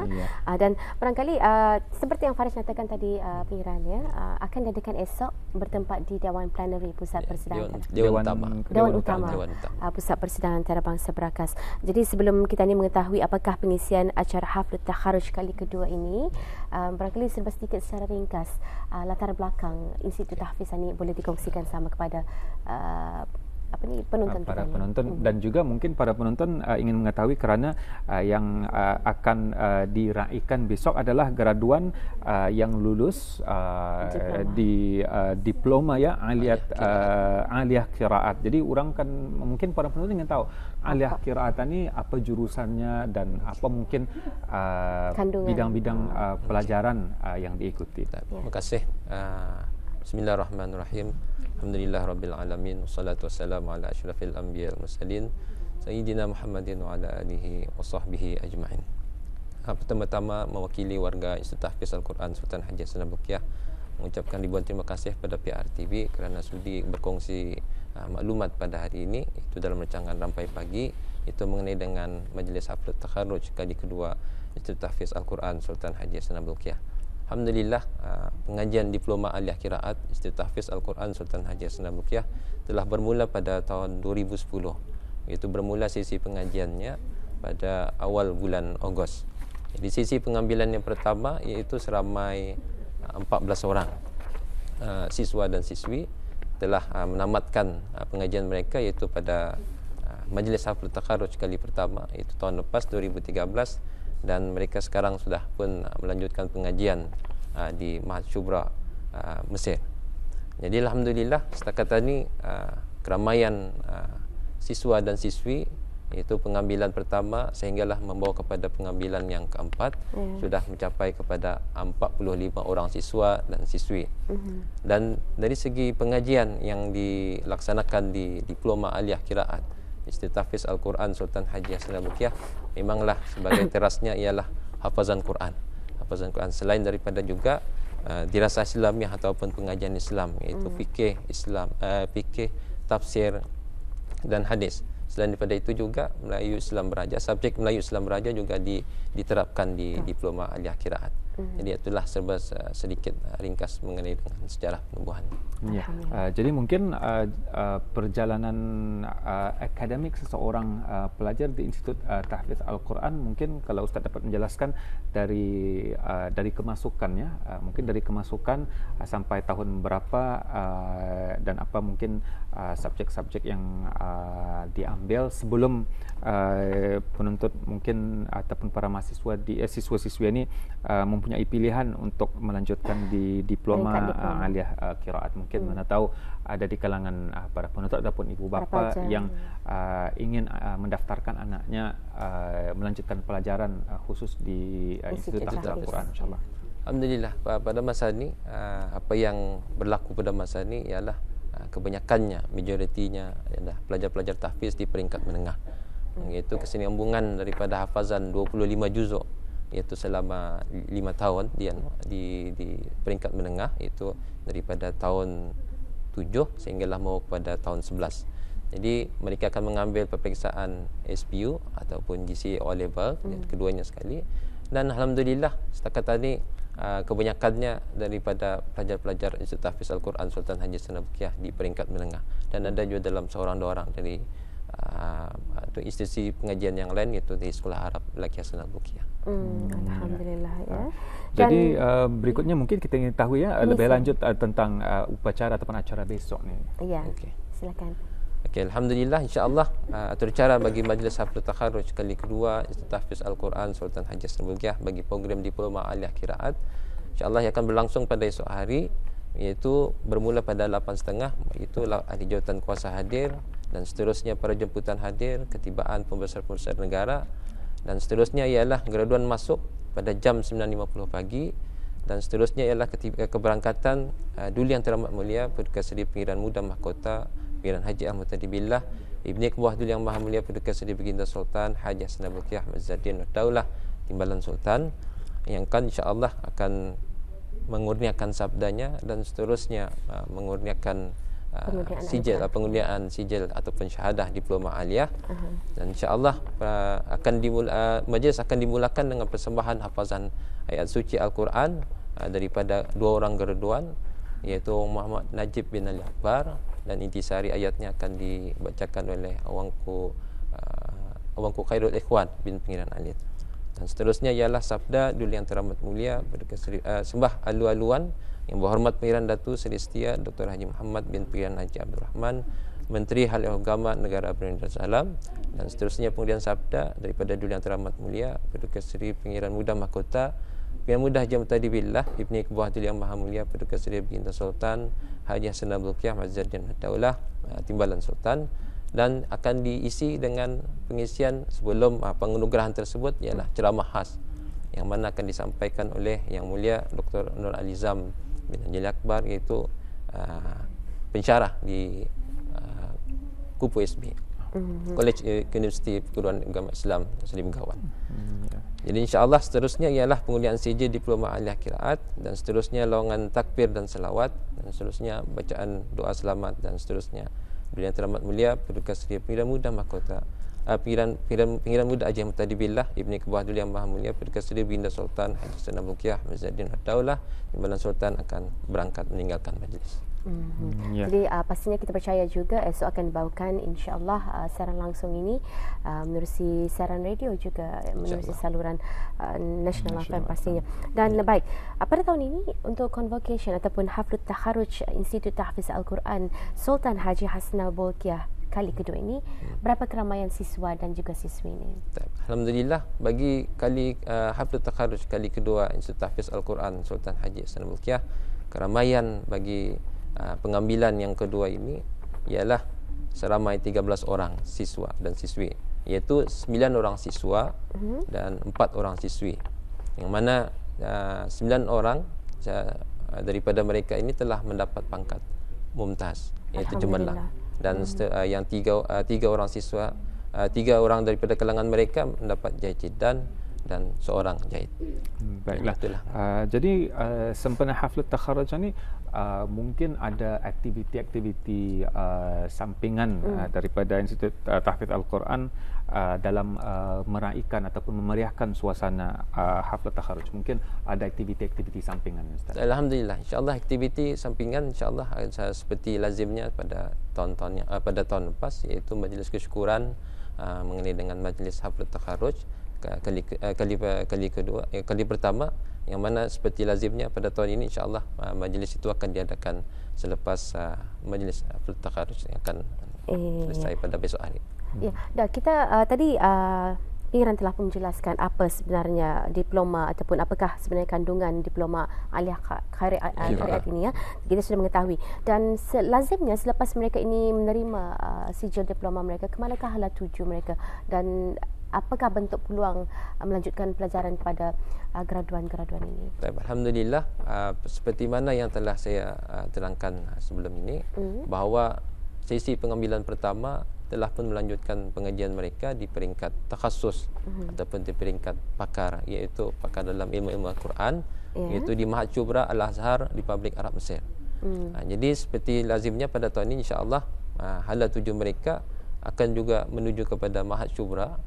Iya. Dan barangkali seperti yang Faris nyatakan tadi, Pengiran ya, akan diadakan esok bertempat di Dewan Plenary Pusat Persidangan Dewan Utama Pusat Persidangan Antarabangsa Berakas. Jadi sebelum kita ni mengetahui apakah pengisian acara Haflul Takharuj kali kedua ini, barangkali serba sedikit secara ringkas latar belakang Institut Tahfiz ini boleh dikongsikan sama kepada penonton para penonton dan juga mungkin para penonton ingin mengetahui kerana yang akan diraikan besok adalah graduan yang lulus di diploma ya aliyah qiraat. Jadi orang kan mungkin para penonton ingin tahu aliyah qiraat ini apa jurusannya dan apa mungkin bidang-bidang pelajaran yang diikuti. Terima kasih. Bismillahirrahmanirrahim. Alhamdulillah rabbil alamin. Wassalatu wassalamu ala asyrafil anbiya wal mursalin sayyidina Muhammadin wa ala alihi wa sahbihi ajma'in. Pertama-tama mewakili warga Institut Tahfiz Al-Quran Sultan Haji Hassanal Bolkiah mengucapkan ribuan terima kasih kepada PRTV kerana sudi berkongsi maklumat pada hari ini, itu dalam rancangan Rampai Pagi, itu mengenai dengan Majlis Haflul Takharuj kali kedua Institut Tahfiz Al-Quran Sultan Haji Hassanal Bolkiah. Alhamdulillah, pengajian Diploma Aliyah Qiraat Institut Tahfiz Al-Quran Sultan Haji Hassanal Bolkiah telah bermula pada tahun 2010. Itu bermula sesi pengajiannya pada awal bulan Ogos. Jadi sesi pengambilan yang pertama iaitu seramai 14 orang siswa dan siswi telah menamatkan pengajian mereka, iaitu pada Majlis Haflul Takharuj kali pertama, iaitu tahun lepas 2013, dan mereka sekarang sudah pun melanjutkan pengajian di Mahat Shubra Mesir. Jadi alhamdulillah setakat ini keramaian siswa dan siswi, iaitu pengambilan pertama sehinggalah membawa kepada pengambilan yang keempat, sudah mencapai kepada 45 orang siswa dan siswi. Dan dari segi pengajian yang dilaksanakan di Diploma Aliyah Qiraat Institut Tahfiz Al-Quran Sultan Haji Hassanal Bolkiah, memanglah sebagai terasnya ialah hafazan Quran. Hafazan Quran selain daripada juga dirasah Islamiah ataupun pengajian Islam, iaitu fikih Islam, fikih, tafsir dan hadis. Selain daripada itu juga Melayu Islam Beraja, subjek Melayu Islam Beraja juga diterapkan di Diploma Aliyah Qiraat. Jadi itulah serba sedikit ringkas mengenai dengan sejarah penubuhan. Ya. Jadi mungkin perjalanan akademik seseorang pelajar di Institut Tahfiz Al-Quran, mungkin kalau Ustaz dapat menjelaskan dari kemasukannya, mungkin dari kemasukan sampai tahun berapa dan apa mungkin subjek-subjek yang diambil sebelum penuntut mungkin ataupun para mahasiswa siswa-siswi ini mempunyai pilihan untuk melanjutkan di Diploma Aliyah Qiraat. Mungkin mana tahu ada di kalangan para penuntut ataupun ibu bapa yang ingin mendaftarkan anaknya melanjutkan pelajaran khusus di Institut Tahfiz Al-Quran, insyaallah. Alhamdulillah, pada masa ini apa yang berlaku pada masa ini ialah kebanyakannya, majoritinya adalah pelajar-pelajar tahfiz di peringkat menengah, iaitu kesinambungan daripada hafazan 25 juzuk, iaitu selama 5 tahun di peringkat menengah, itu daripada tahun 7 sehinggalah mau kepada tahun 11. Jadi mereka akan mengambil peperiksaan SPU ataupun GCE O level, keduanya sekali. Dan alhamdulillah setakat tadi kebanyakannya daripada pelajar-pelajar Institut Tahfiz Al-Quran Sultan Haji Hassanal Bolkiah di peringkat menengah, dan ada juga dalam seorang dua orang dari institusi pengajian yang lain, iaitu di Sekolah Arab Laki Hassanal Bolkiah. Alhamdulillah ya. Jadi berikutnya mungkin kita ingin tahu ya lebih lanjut tentang upacara ataupun acara besok ni. Ya. Okey. Silakan. Okey, alhamdulillah, insya-Allah atur cara bagi Majlis Haflul Takharuj kali kedua Institut Tahfiz Al-Quran Sultan Haji Hassanal Bolkiah bagi program Diploma Aliyah Qiraat, insya-Allah akan berlangsung pada esok hari, iaitu bermula pada 8.30, iaitu ahli jawatan kuasa hadir, dan seterusnya para jemputan hadir, ketibaan pembesar-pembesar negara, dan seterusnya ialah graduan masuk pada jam 9.50 pagi, dan seterusnya ialah ketika keberangkatan Duli Yang Teramat Mulia Paduka Seri Pengiran Muda Mahkota Pengiran Haji Ahmad Tadi Billah, Ibni Kebuah Duli Yang Maha Mulia Paduka Seri Baginda Sultan Haji Hassanal Bolkiah Mazzaddin Daulah Timbalan Sultan, yang kan insya-Allah akan mengurniakan sabdanya, dan seterusnya mengurniakan pengundian sijil ataupun syahadah diploma aliyah. Dan insya-Allah majlis akan dimulakan dengan persembahan hafazan ayat suci Al-Quran daripada dua orang graduan, iaitu Muhammad Najib bin Ali Akbar, dan intisari ayatnya akan dibacakan oleh Awangku Khairul Ikhwan bin Pengiran Alit. Dan seterusnya ialah sabda Duli Yang Teramat Mulia sembah alu-aluan Yang Berhormat Pengiran Datu Seri Setia Dr. Haji Muhammad bin Pengiran Haji Abdul Rahman, Menteri Hal Agama Negara Brunei Darussalam. Dan seterusnya kemudian sabda daripada Duli Yang Teramat Mulia Paduka Seri Pengiran Muda Mahkota Yang Mudah Haji Mutadi Billah Ibni Kebuah Duli Yang Maha Mulia Paduka Seri Baginda Sultan Haji Hasan Abdul Qiyah Mazzaddin Daulah Timbalan Sultan. Dan akan diisi dengan pengisian sebelum penganugerahan tersebut ialah ceramah khas yang mana akan disampaikan oleh Yang Mulia Dr. Nur Alizam bin Anjali Akbar, iaitu pensyarah di Kupu SB, College Universiti Perguruan Agama Islam Seri Begawan. Jadi insya-Allah seterusnya ialah pengundian CJ Diploma Aliyah Qiraat, dan seterusnya lawongan takbir dan selawat, dan seterusnya bacaan doa selamat, dan seterusnya Beliau Yang Teramat Mulia Paduka Seri Pengiran Muda Mahkota Pengiran Muda Haji Mutadi Billah Ibni Kebuah Duli Yang Maha Mulia Paduka Seri Baginda Sultan Haji Hasan Abdul Qiyah Mazzaddin Daulah Timbalan Sultan akan berangkat meninggalkan majlis. Jadi pastinya kita percaya juga esok akan dibawakan insya-Allah siaran langsung ini menerusi siaran radio juga, menerusi saluran National FM pastinya. Dan baik, pada tahun ini untuk convocation ataupun Haflut Takharuj Institut Tahfiz Al-Quran Sultan Haji Hasan Abdul Qiyah kali kedua ini, berapa keramaian siswa dan juga siswi ini? Alhamdulillah, bagi kali Haflut Takharuj kali kedua Institut Tahfiz Al-Quran Sultan Haji Hasan Abdul Qiyah, keramaian bagi pengambilan yang kedua ini ialah seramai 13 orang siswa dan siswi, iaitu 9 orang siswa dan 4 orang siswi, yang mana 9 orang daripada mereka ini telah mendapat pangkat mumtaz, iaitu cemerlang, dan yang tiga orang siswa, 3 orang daripada kalangan mereka mendapat jaidan dan seorang jahid. Baiklah. Jadi sempena Haflut Takharuj ini mungkin ada aktiviti-aktiviti sampingan daripada Institut Tahfiz Al-Quran dalam meraihkan ataupun memeriahkan suasana Haflut Takharuj. Mungkin ada aktiviti-aktiviti sampingan, Ustaz. Alhamdulillah, insya-Allah aktiviti sampingan insya-Allah seperti lazimnya pada tahun-tahun lepas, iaitu majlis kesyukuran mengenai dengan majlis Haflut Takharuj kali pertama, yang mana seperti lazimnya pada tahun ini insya-Allah majlis itu akan diadakan selepas majlis Haflut Takharuj yang akan selesai pada besok hari. Ya, dah kita tadi Pengiran telah menjelaskan apa sebenarnya diploma ataupun apakah sebenarnya kandungan diploma aliyah Qiraat ini, ya. Kita sudah mengetahui, dan lazimnya selepas mereka ini menerima sijil diploma mereka, ke manakah hala tuju mereka dan apakah bentuk peluang melanjutkan pelajaran kepada graduan-graduan ini? Alhamdulillah, seperti mana yang telah saya terangkan sebelum ini, bahawa sesi pengambilan pertama telah pun melanjutkan pengajian mereka di peringkat takhasus ataupun di peringkat pakar, iaitu pakar dalam ilmu-ilmu Al-Quran, iaitu di Mahat Shubra Al-Azhar di Republik Arab Mesir. Jadi seperti lazimnya pada tahun ini insya-Allah hala tuju mereka akan juga menuju kepada Mahat Shubra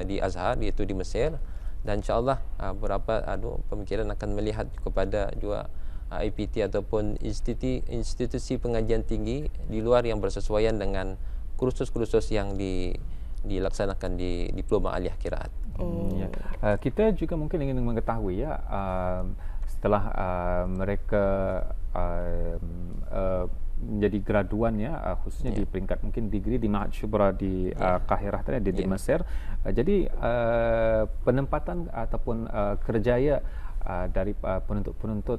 di Azhar, iaitu di Mesir, dan insya-Allah beberapa pemikiran akan melihat kepada juga IPT ataupun institusi pengajian tinggi di luar yang bersesuaian dengan kursus-kursus yang dilaksanakan di Diploma Aliyah Qiraat. Kita juga mungkin ingin mengetahui, ya, setelah mereka menjadi graduan, ya, khususnya di peringkat mungkin degree di Mahat Shubra di Kahirah tadi, di Mesir. Jadi penempatan ataupun kerjaya dari penuntut-penuntut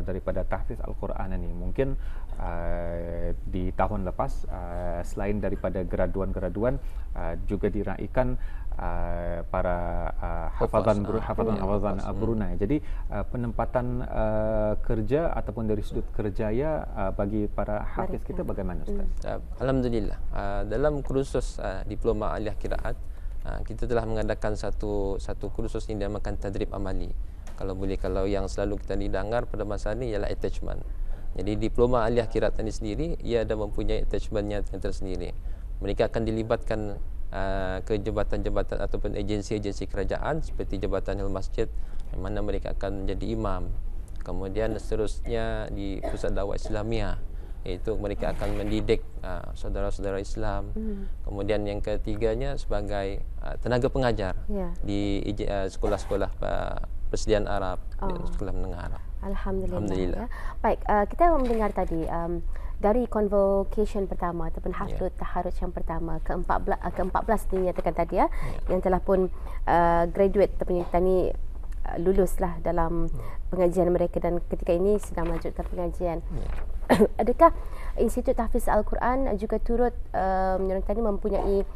daripada tahfiz Al-Quran ini, mungkin di tahun lepas selain daripada graduan-graduan juga diraihkan para hafazan Brunei. Jadi penempatan kerja ataupun dari sudut kerjaya bagi para hafiz kita bagaimana, Ustaz? Alhamdulillah, dalam kursus Diploma Aliyah Qiraat kita telah mengadakan satu kursus yang dinamakan tadrib amali. Kalau yang selalu kita didengar pada masa ini ialah attachment. Jadi diploma ahli akhirat ini sendiri ia ada mempunyai attachmentnya yang tersendiri. Mereka akan dilibatkan ke jabatan-jabatan ataupun agensi-agensi kerajaan seperti Jabatan Masjid, yang mana mereka akan menjadi imam. Kemudian seterusnya di Pusat Dakwah Islamiah, iaitu mereka akan mendidik saudara-saudara Islam. Kemudian yang ketiganya sebagai tenaga pengajar di sekolah-sekolah persediaan Arab dan sekolah menengah Arab. Alhamdulillah. Ya. Baik, kita mendengar tadi dari convocation pertama ataupun haflul taharruj yang pertama ke-14 dinyatakan tadi yang telah pun graduate ataupun kita ni luluslah dalam pengajian mereka dan ketika ini sedang melanjutkan pengajian. Adakah Institut Tahfiz Al-Quran juga turut yang tadi mempunyai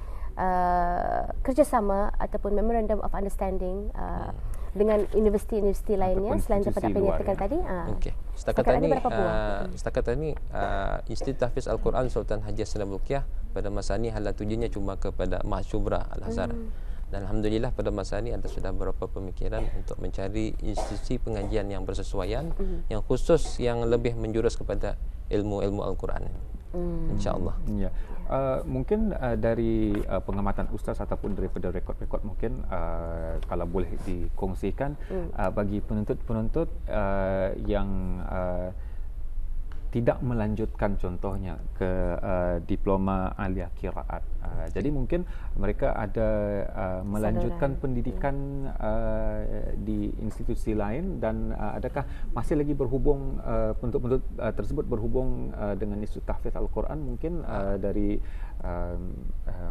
kerjasama ataupun memorandum of understanding dengan universiti-universiti lainnya selain tempat apa yang dikatakan tadi? Okey. Setakat ini Institut Tahfiz Al-Quran Sultan Haji Hassanal Bolkiah pada masa ini hala tujuannya cuma kepada Mahsyubra Al-Azhar. Dan alhamdulillah pada masa ini ada sudah beberapa pemikiran untuk mencari institusi pengajian yang bersesuaian, yang khusus yang lebih menjurus kepada ilmu-ilmu Al-Quran. InsyaAllah. Ya. Mungkin dari pengamatan Ustaz ataupun daripada rekod-rekod mungkin kalau boleh dikongsikan bagi penuntut-penuntut yang tidak melanjutkan contohnya ke diploma aliyah qiraat. Jadi mungkin mereka ada melanjutkan pendidikan di institusi lain dan adakah masih lagi berhubung penuntut-penuntut tersebut berhubung dengan Institut Tahfiz Al-Quran mungkin dari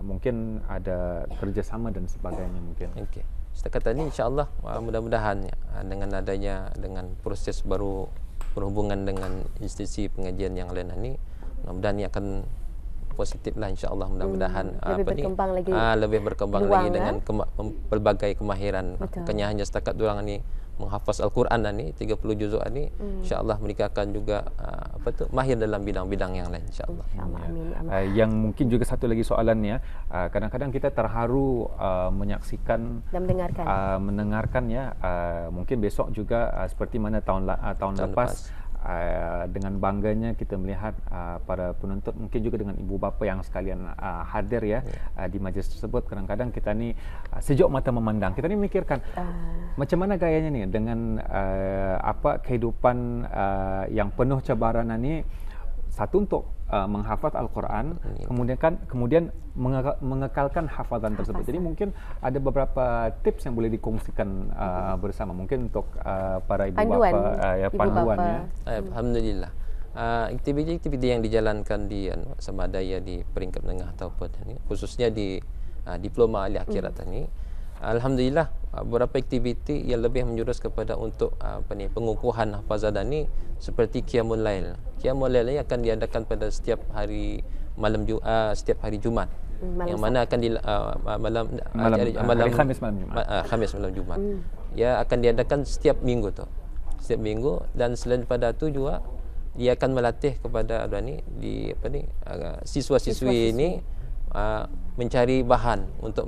mungkin ada kerjasama dan sebagainya mungkin. Okey. Setakat ini insya-Allah mudah-mudahan dengan adanya dengan proses baru berhubungan dengan institusi pengajian yang lain ini, mudah-mudahan ini akan positif lah insya-Allah. Mudah-mudahan lebih berkembang lagi dengan pelbagai kemahiran. Bukannya hanya setakat diorang ni menghafaz Al-Quran ni 30 juzuk ni, insya-Allah mereka akan juga mahir dalam bidang-bidang yang lain insya-Allah. Yang mungkin juga satu lagi soalannya, kadang-kadang kita terharu menyaksikan dan mendengarkan ya, mungkin besok juga seperti mana tahun lepas. Dengan bangganya kita melihat para penuntut, mungkin juga dengan ibu bapa yang sekalian hadir ya di majlis tersebut. Kadang-kadang kita ni sejuk mata memandang, kita ni memikirkan macam mana gayanya ni dengan kehidupan yang penuh cabaran ni. Satu untuk menghafaz Al-Quran, kemudian mengekalkan hafazan tersebut. Jadi mungkin ada beberapa tips yang boleh dikongsikan bersama, mungkin untuk para ibu bapa panduan ya. Alhamdulillah. Aktiviti-aktiviti yang dijalankan di sama ada ya di peringkat menengah ataupun khususnya di diploma ahli akhirat ini, alhamdulillah beberapa aktiviti yang lebih menjurus kepada untuk pengukuhan hafazan ini seperti Qiyamul Lail. Qiyamul Lail ini akan diadakan pada setiap hari setiap hari Jumaat. Yang mana akan di Khamis malam Jumaat. Ya akan diadakan setiap minggu tu. Setiap minggu, dan selain daripada itu juga dia akan melatih kepada siswa-siswi ini mencari bahan untuk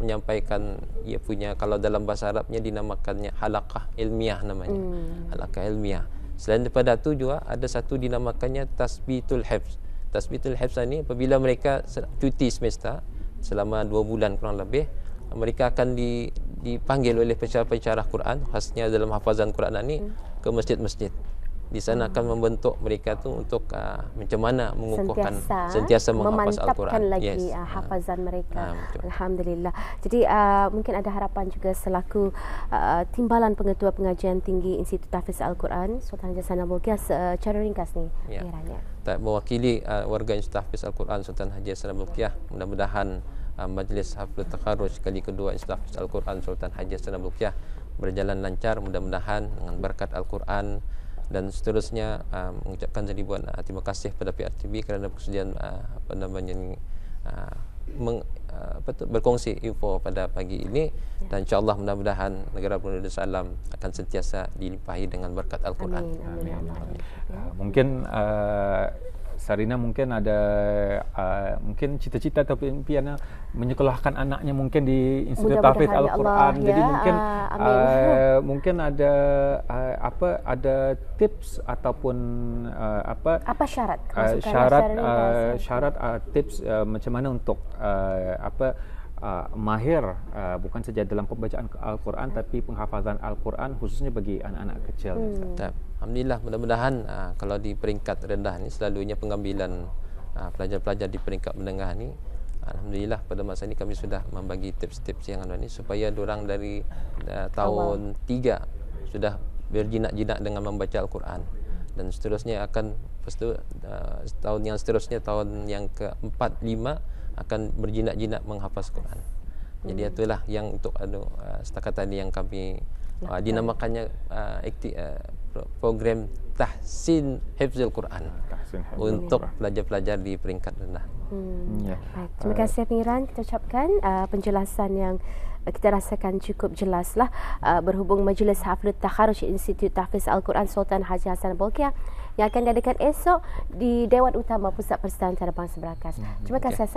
menyampaikan ia punya, kalau dalam bahasa Arabnya dinamakannya halaqah ilmiah namanya. Halaqah ilmiah. Selain daripada itu juga ada satu dinamakannya tasbitul hifz. Tasbitul hifz ini apabila mereka cuti semester selama 2 bulan kurang lebih, mereka akan dipanggil oleh pensyarah Quran khasnya dalam hafazan Quran ini ke masjid-masjid. Di sana akan membentuk mereka tu untuk macam mana mengukuhkan sentiasa menghafaz Al-Quran, memantapkan lagi hafazan mereka. Alhamdulillah. Jadi mungkin ada harapan juga selaku timbalan pengetua pengajian tinggi Institut Tahfiz Al-Quran Sultan Haji Hassanal Bolkiah secara ringkas ni kiranya. Mewakili warga Institut Tahfiz Al-Quran Sultan Haji Hassanal Bolkiah, mudah-mudahan majlis haflul takharruj kali kedua Institut Tahfiz Al-Quran Sultan Haji Hassanal Bolkiah berjalan lancar, mudah-mudahan dengan berkat Al-Quran. Dan seterusnya mengucapkan ribuan terima kasih kepada pihak TV kerana persediaan berkongsi info pada pagi ini. Dan insya-Allah mudah-mudahan negara Brunei Darussalam akan sentiasa dilimpahi dengan berkat Al-Quran. Mungkin Sarina mungkin ada mungkin cita-cita atau impian menyekolahkan anaknya mungkin di Institut Tahfiz Al-Quran. Jadi mungkin mungkin ada ada tips ataupun apa syarat tips macam mana untuk mahir bukan saja dalam pembacaan Al-Quran tapi penghafazan Al-Quran khususnya bagi anak-anak kecil. Alhamdulillah, mudah-mudahan kalau di peringkat rendah ni selalunya pengambilan pelajar-pelajar di peringkat menengah ni, alhamdulillah pada masa ini kami sudah membagi tips-tips yang ini supaya diorang dari tahun 3 sudah berjinak-jinak dengan membaca Al-Quran, dan seterusnya akan tahun yang seterusnya, tahun yang ke-4, 5 akan berjinak-jinak menghafaz Quran. Jadi itulah yang untuk setakat tadi yang kami dinamakannya program Tahsin Hifzul Quran untuk pelajar-pelajar di peringkat rendah. Baik. Terima kasih Pengiran, kita ucapkan penjelasan yang kita rasakan cukup jelaslah berhubung Majlis Haflul Takharuj Institut Tahfiz Al-Quran Sultan Haji Hassanal Bolkiah yang akan diadakan esok di Dewan Utama Pusat Persediaan Antarabangsa Berakas. Terima kasih.